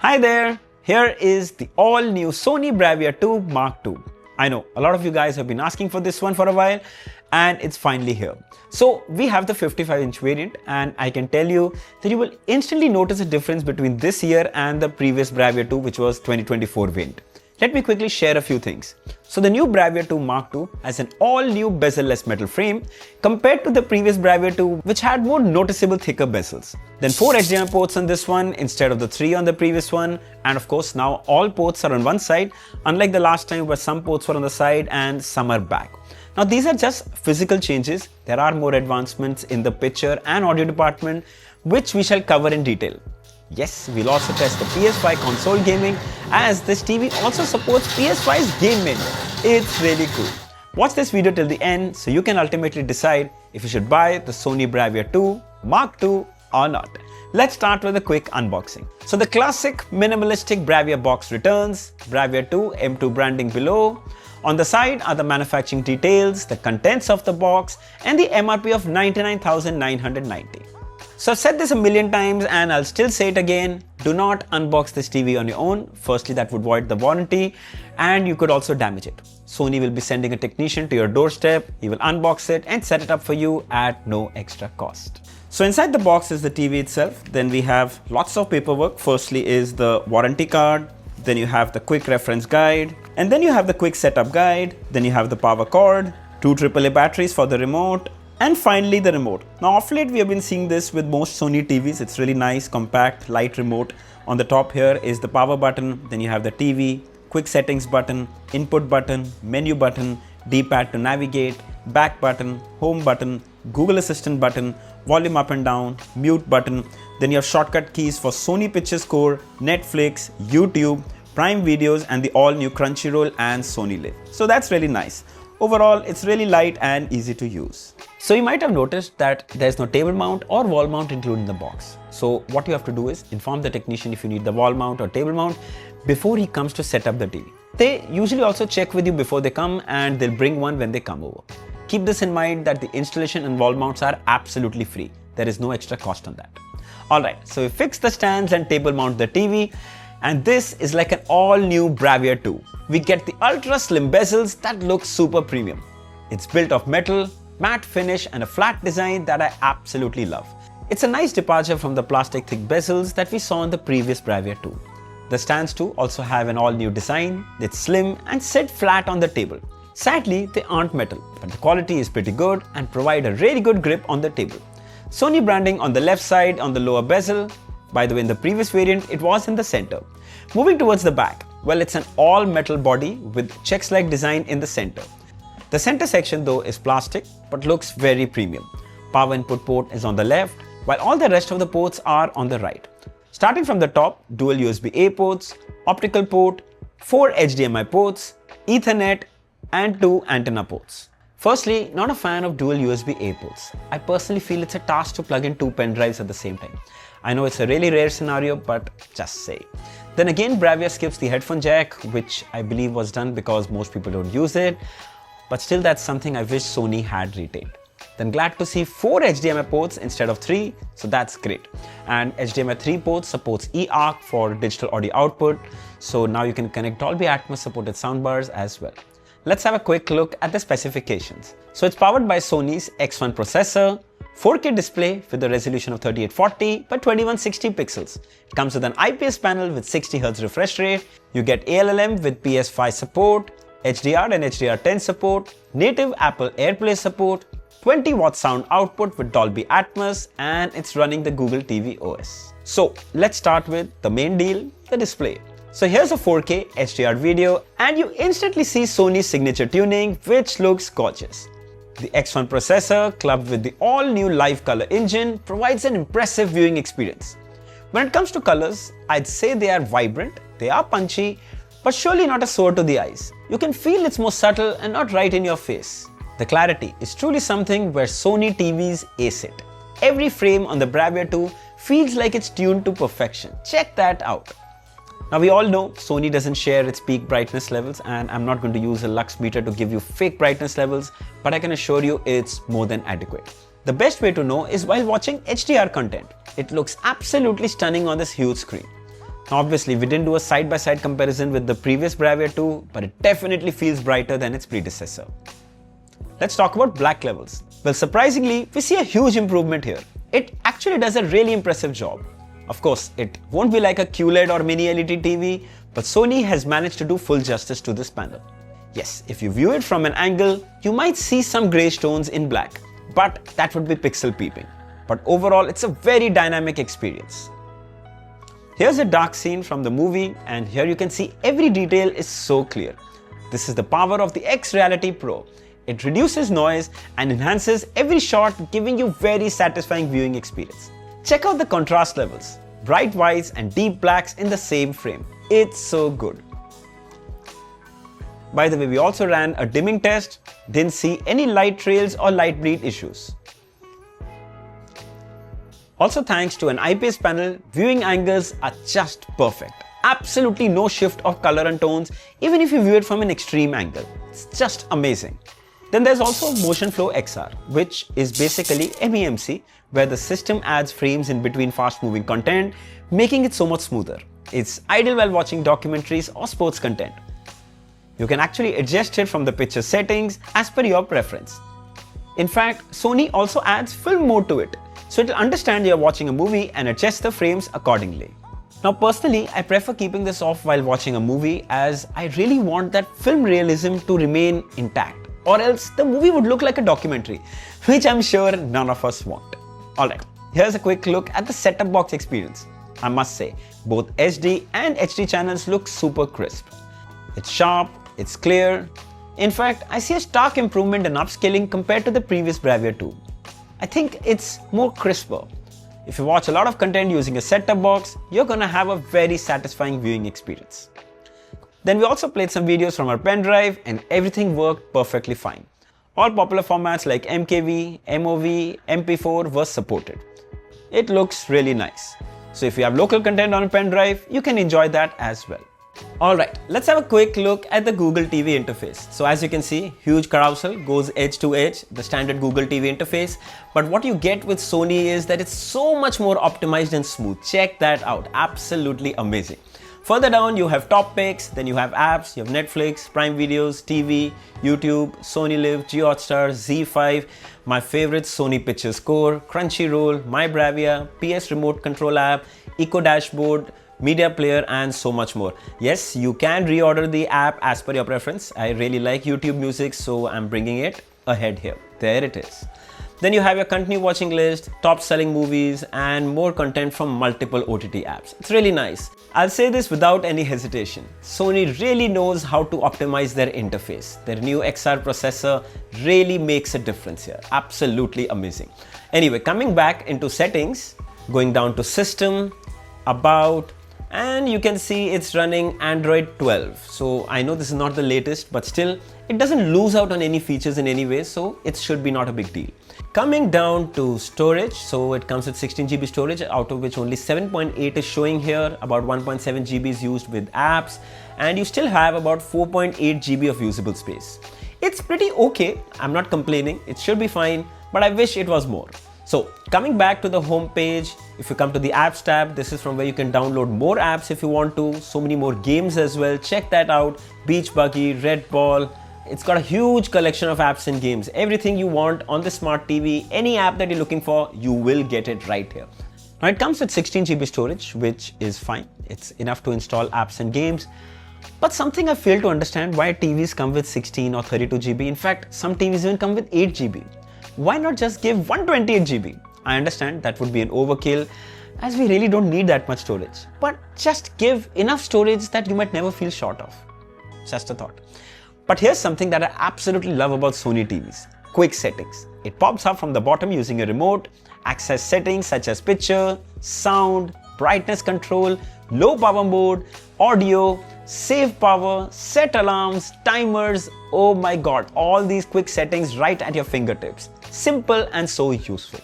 Hi there, here is the all-new Sony Bravia 2 Mark II. I know, a lot of you guys have been asking for this one for a while and it's finally here. So we have the 55-inch variant and I can tell you that you will instantly notice a difference between this year and the previous Bravia 2, which was 2024 variant. Let me quickly share a few things. So the new Bravia 2 Mark II has an all-new bezel-less metal frame compared to the previous Bravia 2, which had more noticeable thicker bezels. Then 4 HDMI ports on this one instead of the 3 on the previous one, and of course now all ports are on one side, unlike the last time where some ports were on the side and some are back. Now these are just physical changes. There are more advancements in the picture and audio department, which we shall cover in detail. Yes, we'll also test the PS5 console gaming, as this TV also supports PS5's game menu. It's really cool. Watch this video till the end so you can ultimately decide if you should buy the Sony Bravia 2 Mark II or not. Let's start with a quick unboxing. So the classic minimalistic Bravia box returns, Bravia 2 M2 branding below. On the side are the manufacturing details, the contents of the box, and the MRP of 99,990. So I've said this a million times and I'll still say it again, do not unbox this TV on your own. Firstly, that would void the warranty and you could also damage it. Sony will be sending a technician to your doorstep, he will unbox it and set it up for you at no extra cost. So inside the box is the TV itself, then we have lots of paperwork. Firstly is the warranty card, then you have the quick reference guide, and then you have the quick setup guide, then you have the power cord, 2 AAA batteries for the remote, and finally the remote. Now of late we have been seeing this with most Sony TVs. It's really nice, compact, light remote. On the top here is the power button, then you have the TV, quick settings button, input button, menu button, D-pad to navigate, back button, home button, Google Assistant button, volume up and down, mute button. Then you have shortcut keys for Sony Pictures Core, Netflix, YouTube, Prime Videos, and the all-new Crunchyroll and Sony Live. So that's really nice. Overall, it's really light and easy to use. So you might have noticed that there's no table mount or wall mount included in the box. So what you have to do is inform the technician if you need the wall mount or table mount before he comes to set up the TV. They usually also check with you before they come and they'll bring one when they come over. Keep this in mind that the installation and wall mounts are absolutely free. There is no extra cost on that. Alright, so we fix the stands and table mount the TV, and this is like an all-new Bravia 2. We get the ultra slim bezels that look super premium. It's built of metal, matte finish and a flat design that I absolutely love. It's a nice departure from the plastic thick bezels that we saw in the previous Bravia 2. The stands too also have an all-new design. It's slim and sit flat on the table. Sadly, they aren't metal, but the quality is pretty good and provide a really good grip on the table. Sony branding on the left side on the lower bezel. By the way, in the previous variant, it was in the center. Moving towards the back, well, it's an all-metal body with checks-like design in the center. The center section though is plastic, but looks very premium. Power input port is on the left, while all the rest of the ports are on the right. Starting from the top, dual USB-A ports, optical port, 4 HDMI ports, Ethernet, and 2 antenna ports. Firstly, not a fan of dual USB-A ports. I personally feel it's a task to plug in 2 pen drives at the same time. I know it's a really rare scenario, but just say. Then again, Bravia skips the headphone jack, which I believe was done because most people don't use it. But still, that's something I wish Sony had retained. Then glad to see 4 HDMI ports instead of 3, so that's great. And HDMI 3 port supports eARC for digital audio output, so now you can connect Dolby Atmos supported soundbars as well. Let's have a quick look at the specifications. So it's powered by Sony's X1 processor, 4K display with a resolution of 3840 by 2160 pixels. It comes with an IPS panel with 60Hz refresh rate. You get ALLM with PS5 support, HDR and HDR10 support, native Apple AirPlay support, 20-watt sound output with Dolby Atmos, and it's running the Google TV OS. So let's start with the main deal, the display. So here's a 4K HDR video and you instantly see Sony's signature tuning, which looks gorgeous. The X1 processor clubbed with the all-new live color engine provides an impressive viewing experience. When it comes to colors, I'd say they are vibrant, they are punchy, but surely not a sore to the eyes. You can feel it's more subtle and not right in your face. The clarity is truly something where Sony TVs ace it. Every frame on the Bravia 2 feels like it's tuned to perfection. Check that out. Now we all know Sony doesn't share its peak brightness levels, and I'm not going to use a lux meter to give you fake brightness levels, but I can assure you it's more than adequate. The best way to know is while watching HDR content. It looks absolutely stunning on this huge screen. Obviously, we didn't do a side-by-side comparison with the previous Bravia 2, but it definitely feels brighter than its predecessor. Let's talk about black levels. Well, surprisingly, we see a huge improvement here. It actually does a really impressive job. Of course, it won't be like a QLED or mini LED TV, but Sony has managed to do full justice to this panel. Yes, if you view it from an angle, you might see some grey stones in black, but that would be pixel peeping. But overall, it's a very dynamic experience. Here's a dark scene from the movie, and here you can see every detail is so clear. This is the power of the X Reality Pro. It reduces noise and enhances every shot, giving you very satisfying viewing experience. Check out the contrast levels, bright whites and deep blacks in the same frame. It's so good. By the way, we also ran a dimming test, didn't see any light trails or light bleed issues. Also, thanks to an IPS panel, viewing angles are just perfect. Absolutely no shift of color and tones, even if you view it from an extreme angle. It's just amazing. Then there's also Motion Flow XR, which is basically MEMC, where the system adds frames in between fast-moving content, making it so much smoother. It's ideal while watching documentaries or sports content. You can actually adjust it from the picture settings as per your preference. In fact, Sony also adds film mode to it, so it'll understand you're watching a movie and adjust the frames accordingly. Now personally, I prefer keeping this off while watching a movie, as I really want that film realism to remain intact, or else the movie would look like a documentary, which I'm sure none of us want. Alright, here's a quick look at the set-top box experience. I must say, both SD and HD channels look super crisp. It's sharp, it's clear. In fact, I see a stark improvement in upscaling compared to the previous Bravia 2. I think it's more crisper. If you watch a lot of content using a set-top box, you're gonna have a very satisfying viewing experience. Then we also played some videos from our pen drive and everything worked perfectly fine. All popular formats like MKV, MOV, MP4 were supported. It looks really nice. So if you have local content on a pen drive, you can enjoy that as well. Alright, let's have a quick look at the Google TV interface. So as you can see, huge carousel goes edge to edge, the standard Google TV interface. But what you get with Sony is that it's so much more optimized and smooth. Check that out, absolutely amazing. Further down, you have top picks, then you have apps, you have Netflix, Prime Videos, TV, YouTube, Sony Live, JioHotstar, Z5, my favorite Sony Pictures Core, Crunchyroll, My Bravia, PS Remote Control app, Eco Dashboard, Media Player, and so much more. Yes, you can reorder the app as per your preference. I really like YouTube Music, so I'm bringing it ahead here. There it is. Then you have your continue watching list, top selling movies, and more content from multiple OTT apps. It's really nice. I'll say this without any hesitation. Sony really knows how to optimize their interface. Their new XR processor really makes a difference here. Absolutely amazing. Anyway, coming back into settings, going down to System, About, and you can see it's running Android 12. So I know this is not the latest, but still it doesn't lose out on any features in any way, so it should be not a big deal. Coming down to storage, so it comes with 16 GB storage, out of which only 7.8 is showing here, about 1.7 GB is used with apps, and you still have about 4.8 GB of usable space. It's pretty okay, I'm not complaining, it should be fine, but I wish it was more. So coming back to the home page, if you come to the apps tab, this is from where you can download more apps if you want to, so many more games as well, check that out, Beach Buggy, Red Ball. It's got a huge collection of apps and games. Everything you want on the smart TV, any app that you're looking for, you will get it right here. Now it comes with 16 GB storage, which is fine. It's enough to install apps and games. But something I fail to understand, why TVs come with 16 or 32 GB. In fact, some TVs even come with 8 GB. Why not just give 128 GB? I understand that would be an overkill, as we really don't need that much storage. But just give enough storage that you might never feel short of. Just a thought. But here's something that I absolutely love about Sony TVs. Quick settings. It pops up from the bottom using a remote, access settings such as picture, sound, brightness control, low power mode, audio, save power, set alarms, timers. Oh my god, all these quick settings right at your fingertips. Simple and so useful.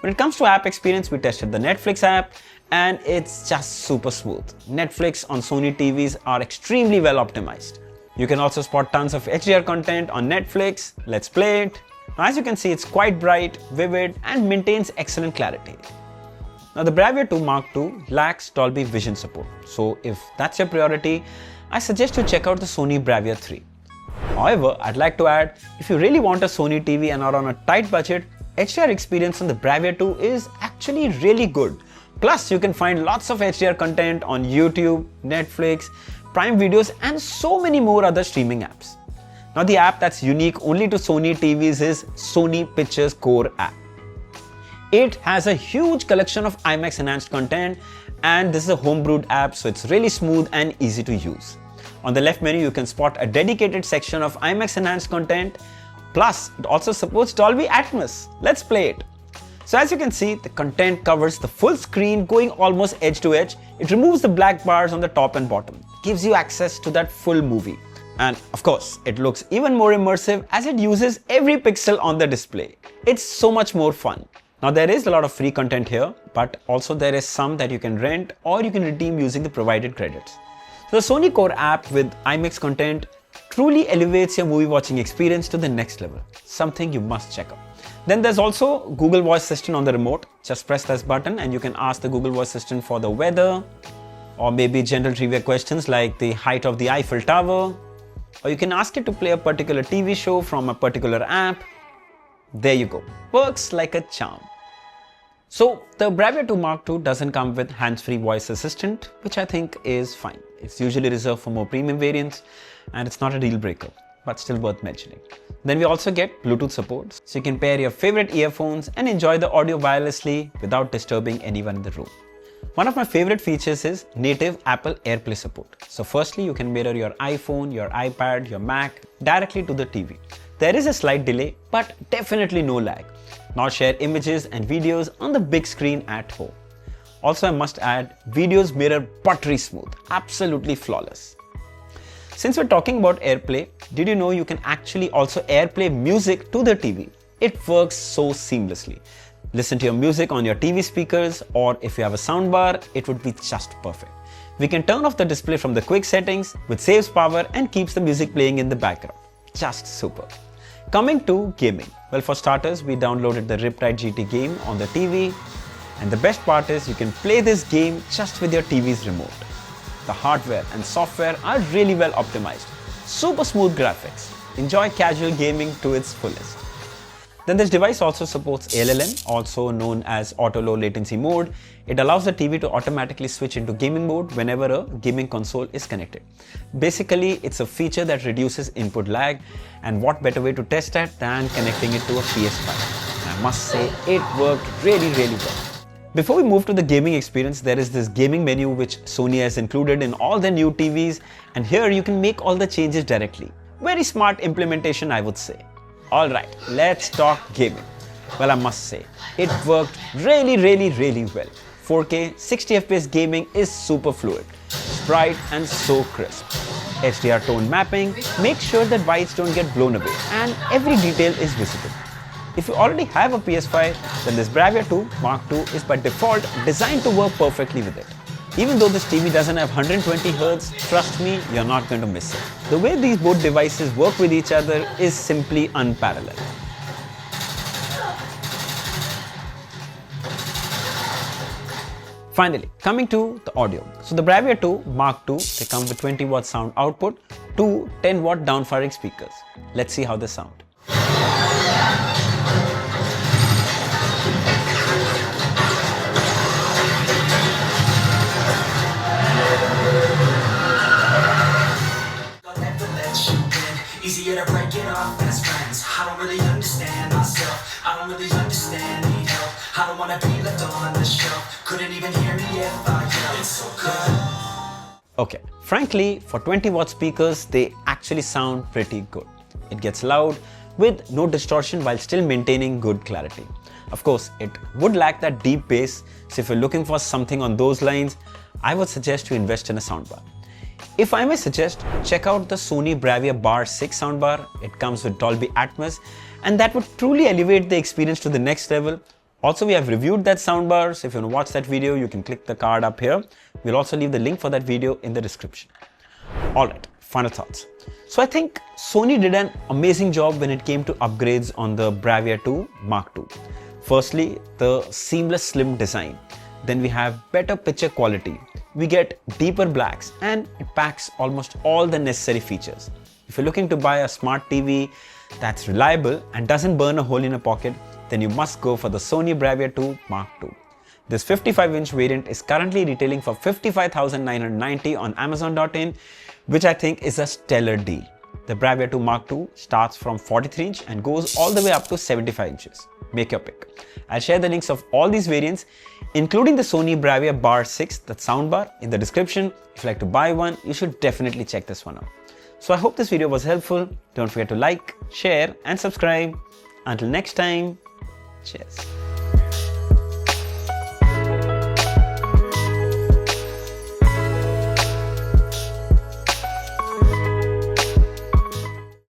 When it comes to app experience, we tested the Netflix app and it's just super smooth. Netflix on Sony TVs are extremely well optimized. You can also spot tons of HDR content on Netflix. Let's play it. Now, as you can see, it's quite bright, vivid, and maintains excellent clarity. Now the Bravia 2 Mark II lacks Dolby Vision support, so if that's your priority, I suggest you check out the Sony Bravia 3. However, I'd like to add, if you really want a Sony TV and are on a tight budget, HDR experience on the Bravia 2 is actually really good. Plus, you can find lots of HDR content on YouTube, Netflix, Prime Videos and so many more other streaming apps. Now the app that's unique only to Sony TVs is Sony Pictures Core app. It has a huge collection of IMAX enhanced content and this is a homebrewed app, so it's really smooth and easy to use. On the left menu, you can spot a dedicated section of IMAX enhanced content. Plus, it also supports Dolby Atmos. Let's play it. So as you can see, the content covers the full screen going almost edge to edge. It removes the black bars on the top and bottom, gives you access to that full movie. And of course, it looks even more immersive as it uses every pixel on the display. It's so much more fun. Now there is a lot of free content here, but also there is some that you can rent or you can redeem using the provided credits. So the Sony Core app with IMAX content truly elevates your movie watching experience to the next level, something you must check out. Then there's also Google Voice Assistant on the remote. Just press this button and you can ask the Google Voice Assistant for the weather or maybe general trivia questions like the height of the Eiffel Tower, or you can ask it to play a particular TV show from a particular app. There you go. Works like a charm. So the Bravia 2 Mark II doesn't come with hands-free voice assistant, which I think is fine. It's usually reserved for more premium variants and it's not a deal breaker, but still worth mentioning. Then we also get Bluetooth support, so you can pair your favorite earphones and enjoy the audio wirelessly without disturbing anyone in the room. One of my favorite features is native Apple AirPlay support. So firstly, you can mirror your iPhone, your iPad, your Mac directly to the TV. There is a slight delay, but definitely no lag. Now share images and videos on the big screen at home. Also, I must add, videos mirror buttery smooth, absolutely flawless. Since we're talking about AirPlay, did you know you can actually also AirPlay music to the TV? It works so seamlessly. Listen to your music on your TV speakers, or if you have a soundbar, it would be just perfect. We can turn off the display from the quick settings, which saves power and keeps the music playing in the background. Just super. Coming to gaming. Well, for starters, we downloaded the Riptide GT game on the TV. And the best part is you can play this game just with your TV's remote. The hardware and software are really well optimized. Super smooth graphics. Enjoy casual gaming to its fullest. Then this device also supports ALLM, also known as Auto Low Latency Mode. It allows the TV to automatically switch into gaming mode whenever a gaming console is connected. Basically, it's a feature that reduces input lag, and what better way to test that than connecting it to a PS5. And I must say, it worked really well. Before we move to the gaming experience, there is this gaming menu which Sony has included in all their new TVs, and here you can make all the changes directly. Very smart implementation, I would say. Alright, let's talk gaming. Well, I must say, it worked really well. 4K 60 FPS gaming is super fluid, bright and so crisp. HDR tone mapping makes sure that whites don't get blown away and every detail is visible. If you already have a PS5, then this Bravia 2 Mark II is by default designed to work perfectly with it. Even though this TV doesn't have 120Hz, trust me, you're not going to miss it. The way these both devices work with each other is simply unparalleled. Finally, coming to the audio. So the Bravia 2 Mark II, they come with 20 watt sound output, two 10 watt downfiring speakers. Let's see how they sound. Easier to break it off as friends. I don't really understand myself. I don't really understand, need help. I don't wanna be left on the shelf. Couldn't even hear me if I yelled. It's so good. Okay, frankly, for 20 watt speakers, they actually sound pretty good. It gets loud with no distortion while still maintaining good clarity. Of course, it would lack that deep bass, so if you're looking for something on those lines, I would suggest you invest in a soundbar. If I may suggest, check out the Sony Bravia Bar 6 soundbar. It comes with Dolby Atmos and that would truly elevate the experience to the next level. Also, we have reviewed that soundbar, so if you want to watch that video, you can click the card up here. We'll also leave the link for that video in the description. Alright, final thoughts. So I think Sony did an amazing job when it came to upgrades on the Bravia 2 Mark II. Firstly, the seamless slim design. Then we have better picture quality. We get deeper blacks and it packs almost all the necessary features. If you're looking to buy a smart TV that's reliable and doesn't burn a hole in your pocket, then you must go for the Sony Bravia 2 Mark II. This 55-inch variant is currently retailing for $55,990 on Amazon.in, which I think is a stellar deal. The Bravia 2 Mark II starts from 43-inch and goes all the way up to 75 inches. Make your pick. I'll share the links of all these variants, including the Sony Bravia Bar 6, that soundbar, in the description. If you'd like to buy one, you should definitely check this one out. So I hope this video was helpful. Don't forget to like, share and subscribe. Until next time, cheers.